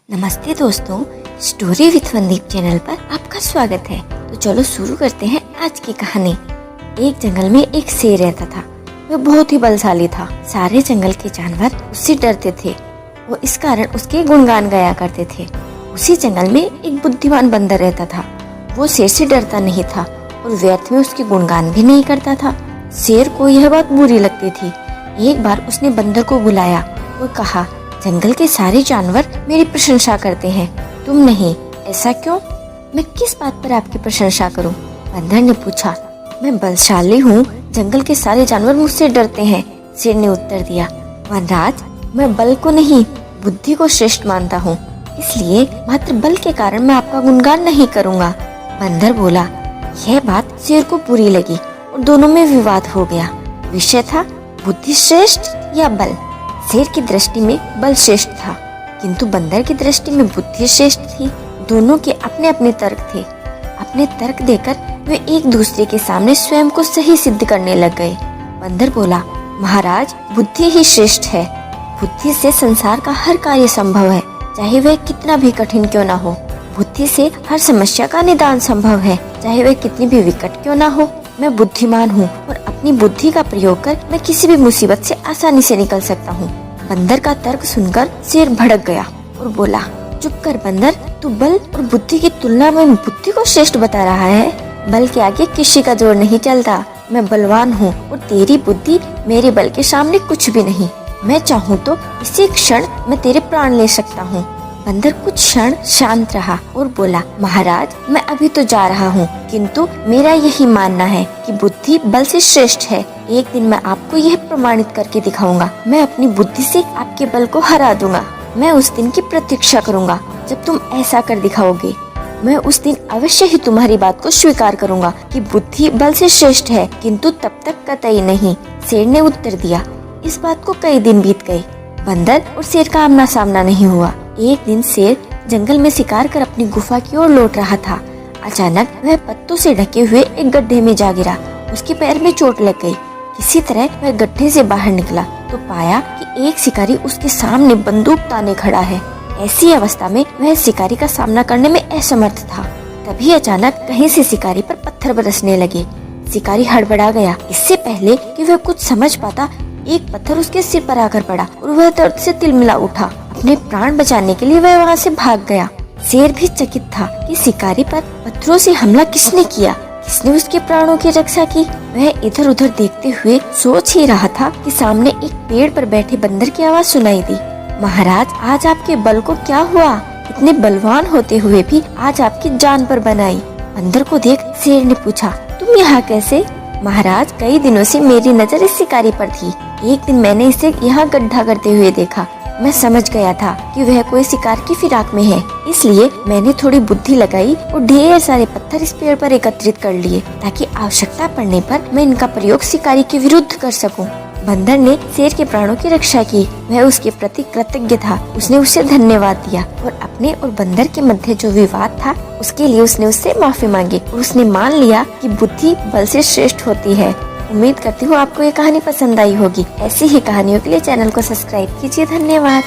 नमस्ते दोस्तों, story with Mandeep channel पर आपका स्वागत है। तो चलो शुरू करते हैं आज की कहानी। एक जंगल में एक शेर रहता था। वह बहुत ही बलशाली था। सारे जंगल के जानवर उससे डरते थे। वो इस कारण उसके गुणगान गाया करते थे। उसी जंगल में एक बुद्धिमान बंदर रहता था। वो शेर से डरता नहीं था और व्यर्थ में उसके गुणगान भी नहीं करता था। शेर को यह बात बुरी लगती थी। एक बार उसने बंदर को बुलाया और कहा, जंगल के सारे जानवर मेरी प्रशंसा करते हैं, तुम नहीं, ऐसा क्यों? मैं किस बात पर आपकी प्रशंसा करूं? बंदर ने पूछा। मैं बलशाली हूँ, जंगल के सारे जानवर मुझसे डरते हैं, शेर ने उत्तर दिया। वनराज, मैं बल को नहीं, बुद्धि को श्रेष्ठ मानता हूँ, इसलिए मात्र बल के कारण मैं आपका गुणगान नहीं करूँगा। बंदर बोला। यह बात शेर को बुरी लगी और दोनों में विवाद हो गया। विषय था बुद्धि श्रेष्ठ या बल। शेर की दृष्टि में बल श्रेष्ठ था, किंतु बंदर की दृष्टि में बुद्धि श्रेष्ठ थी। दोनों के अपने अपने तर्क थे। अपने तर्क देकर वे एक दूसरे के सामने स्वयं को सही सिद्ध करने लग गए। बंदर बोला, महाराज, बुद्धि ही श्रेष्ठ है। बुद्धि से संसार का हर कार्य संभव है, चाहे वह कितना भी कठिन क्यों न हो। बुद्धि से हर समस्या का निदान संभव है, चाहे वह कितनी भी विकट क्यों न हो। मैं बुद्धिमान हूँ और अपनी बुद्धि का प्रयोग कर मैं किसी भी मुसीबत से आसानी से निकल सकता हूँ। बंदर का तर्क सुनकर शेर भड़क गया और बोला, चुप कर बंदर, तू बल और बुद्धि की तुलना में बुद्धि को श्रेष्ठ बता रहा है। बल के आगे किसी का जोर नहीं चलता। मैं बलवान हूँ और तेरी बुद्धि मेरे बल के सामने कुछ भी नहीं। मैं चाहूँ तो इसी क्षण मैं तेरे प्राण ले सकता हूँ। बंदर कुछ क्षण शांत रहा और बोला, महाराज, मैं अभी तो जा रहा हूँ, किंतु मेरा यही मानना है कि बुद्धि बल से श्रेष्ठ है। एक दिन मैं आपको यह प्रमाणित करके दिखाऊंगा। मैं अपनी बुद्धि से आपके बल को हरा दूंगा। मैं उस दिन की प्रतीक्षा करूंगा जब तुम ऐसा कर दिखाओगे। मैं उस दिन अवश्य ही तुम्हारी बात को स्वीकार करूंगा कि बुद्धि बल से श्रेष्ठ है, किंतु तब तक कतई नहीं, शेर ने उत्तर दिया। इस बात को कई दिन बीत गए। बंदर और शेर का आमना सामना नहीं हुआ। एक दिन शेर जंगल में शिकार कर अपनी गुफा की ओर लौट रहा था। अचानक वह पत्तों से ढके हुए एक गड्ढे में जा गिरा। उसके पैर में चोट लग गई। किसी तरह वह गड्ढे से बाहर निकला तो पाया कि एक शिकारी उसके सामने बंदूक ताने खड़ा है। ऐसी अवस्था में वह शिकारी का सामना करने में असमर्थ था। तभी अचानक कहीं से शिकारी पर पत्थर बरसने लगे। शिकारी हड़बड़ा गया। इससे पहले कि वह कुछ समझ पाता, एक पत्थर उसके सिर पर आकर पड़ा और वह दर्द से तिलमिला उठा। अपने प्राण बचाने के लिए वह वहाँ से भाग गया। शेर भी चकित था कि शिकारी पर पत्थरों से हमला किसने किया, किसने उसके प्राणों की रक्षा की। वह इधर उधर देखते हुए सोच ही रहा था कि सामने एक पेड़ पर बैठे बंदर की आवाज सुनाई दी। महाराज, आज आपके बल को क्या हुआ? इतने बलवान होते हुए भी आज आपकी जान पर बनाई। बंदर को देख शेर ने पूछा, तुम यहाँ कैसे? महाराज, कई दिनों से मेरी नजर इस शिकारी पर थी। एक दिन मैंने इसे यहाँ गड्ढा करते हुए देखा। मैं समझ गया था कि वह कोई शिकार की फिराक में है, इसलिए मैंने थोड़ी बुद्धि लगाई और ढेर सारे पत्थर इस पेड़ पर एकत्रित कर लिए, ताकि आवश्यकता पड़ने पर मैं इनका प्रयोग शिकारी के विरुद्ध कर सकूं। बंदर ने शेर के प्राणों की रक्षा की। वह उसके प्रति कृतज्ञ था। उसने उसे धन्यवाद दिया और अपने और बंदर के मध्य जो विवाद था उसके लिए उसने उससे माफी मांगी और उसने मान लिया कि बुद्धि बल से श्रेष्ठ होती है। उम्मीद करती हूँ आपको ये कहानी पसंद आई होगी। ऐसी ही कहानियों के लिए चैनल को सब्सक्राइब कीजिए। धन्यवाद।